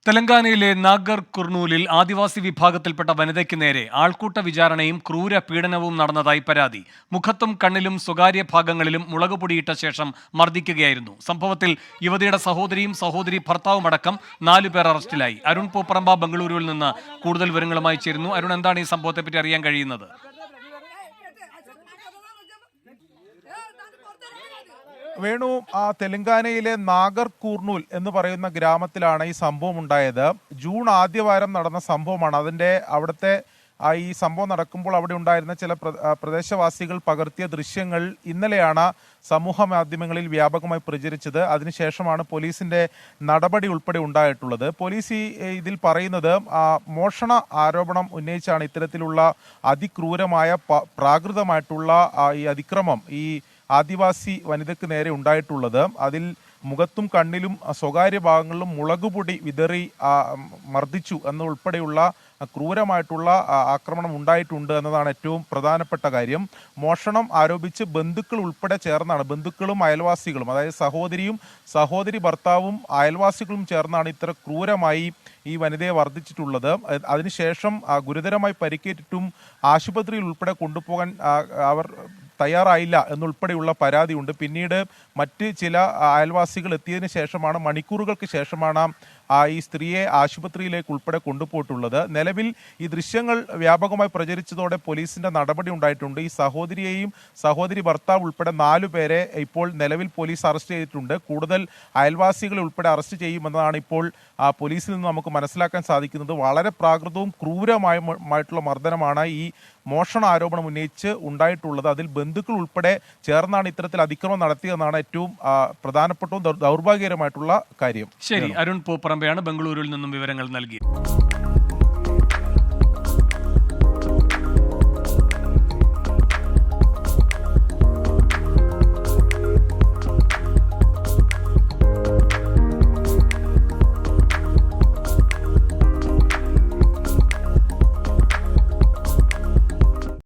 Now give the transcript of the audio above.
തെലങ്കാനയിലെ നാഗർ കുർണൂലിൽ ആദിവാസി വിഭാഗത്തിൽപ്പെട്ട വനിതയ്ക്ക് നേരെ ആൾക്കൂട്ട വിചാരണയും ക്രൂര പീഡനവും നടന്നതായി പരാതി. മുഖത്തും കണ്ണിലും സ്വകാര്യ ഭാഗങ്ങളിലും മുളകുപൊടിയിട്ട ശേഷം മർദ്ദിക്കുകയായിരുന്നു. സംഭവത്തിൽ യുവതിയുടെ സഹോദരി ഭർത്താവുമടക്കം 4 പേർ അറസ്റ്റിലായി. അരുൺ പൂപ്പറമ്പ ബംഗളൂരുവിൽ നിന്ന് കൂടുതൽ വിവരങ്ങളുമായി ചേരുന്നു. അരുൺ, എന്താണ് ഈ സംഭവത്തെപ്പറ്റി അറിയാൻ കഴിയുന്നത്? വേണു, തെലങ്കാനയിലെ നാഗർ കൂർണൂൽ എന്ന് പറയുന്ന ഗ്രാമത്തിലാണ് ഈ സംഭവം ഉണ്ടായത്. ജൂൺ ആദ്യവാരം നടന്ന സംഭവമാണ്. അവിടുത്തെ ഈ സംഭവം നടക്കുമ്പോൾ അവിടെ ഉണ്ടായിരുന്ന ചില പ്രദേശവാസികൾ പകർത്തിയ ദൃശ്യങ്ങൾ ഇന്നലെയാണ് സമൂഹ മാധ്യമങ്ങളിൽ വ്യാപകമായി പ്രചരിച്ചത്. അതിനുശേഷമാണ് പോലീസിന്റെ നടപടി ഉൾപ്പെടെ ഉണ്ടായിട്ടുള്ളത്. പോലീസ് ഇതിൽ പറയുന്നത് മോഷണ ആരോപണം ഉന്നയിച്ചാണ് ഇത്തരത്തിലുള്ള അതിക്രൂരമായ പ്രാകൃതമായിട്ടുള്ള ഈ അതിക്രമം ഈ ആദിവാസി വനിതയ്ക്ക് നേരെ ഉണ്ടായിട്ടുള്ളത്. അതിൽ മുഖത്തും കണ്ണിലും സ്വകാര്യ ഭാഗങ്ങളിലും മുളകുപൊടി വിതറി മർദ്ദിച്ചു എന്നുൾപ്പെടെയുള്ള ക്രൂരമായിട്ടുള്ള ആക്രമണം ഉണ്ടായിട്ടുണ്ട് എന്നതാണ് ഏറ്റവും പ്രധാനപ്പെട്ട കാര്യം. മോഷണം ആരോപിച്ച് ബന്ധുക്കൾ ഉൾപ്പെടെ ചേർന്നാണ്, ബന്ധുക്കളും അയൽവാസികളും, അതായത് സഹോദരി ഭർത്താവും അയൽവാസികളും ചേർന്നാണ് ഇത്ര ക്രൂരമായി ഈ വനിതയെ വർദ്ധിച്ചിട്ടുള്ളത്. അതിനുശേഷം ഗുരുതരമായി പരിക്കേറ്റിട്ടും ആശുപത്രിയിൽ ഉൾപ്പെടെ കൊണ്ടുപോകാൻ അവർ തയ്യാറായില്ല എന്നുൾപ്പെടെയുള്ള പരാതിയുണ്ട്. പിന്നീട് മറ്റ് ചില അയൽവാസികൾ എത്തിയതിനു ശേഷമാണ്, മണിക്കൂറുകൾക്ക് ശേഷമാണ് ഈ സ്ത്രീയെ ആശുപത്രിയിലേക്ക് ഉൾപ്പെടെ കൊണ്ടുപോയിട്ടുള്ളത്. നിലവിൽ ഈ ദൃശ്യങ്ങൾ വ്യാപകമായി പ്രചരിച്ചതോടെ പോലീസിന്റെ നടപടി ഉണ്ടായിട്ടുണ്ട്. ഈ സഹോദരി ഭർത്താവ് ഉൾപ്പെടെ 4 പേരെ ഇപ്പോൾ നിലവിൽ പോലീസ് അറസ്റ്റ് ചെയ്തിട്ടുണ്ട്. കൂടുതൽ അയൽവാസികളെ ഉൾപ്പെടെ അറസ്റ്റ് ചെയ്യുമെന്നതാണ് ഇപ്പോൾ പോലീസിൽ നിന്ന് നമുക്ക് മനസ്സിലാക്കാൻ സാധിക്കുന്നത്. വളരെ പ്രാകൃതവും ക്രൂരമായിട്ടുള്ള മർദ്ദനമാണ് ഈ മോഷണ ആരോപണം ഉന്നയിച്ച് ഉണ്ടായിട്ടുള്ളത്. അതിൽ ബന്ധുക്കൾ ഉൾപ്പെടെ ചേർന്നാണ് ഇത്തരത്തിൽ അതിക്രമം നടത്തിയതെന്നാണ് ഏറ്റവും പ്രധാനപ്പെട്ടവും ദൗർഭാഗ്യകരമായിട്ടുള്ള കാര്യം. ശരി, അരുൺ പൂപ്പറമ്പയാണ് ബംഗളൂരുവിൽ നിന്നും വിവരങ്ങൾ നൽകി.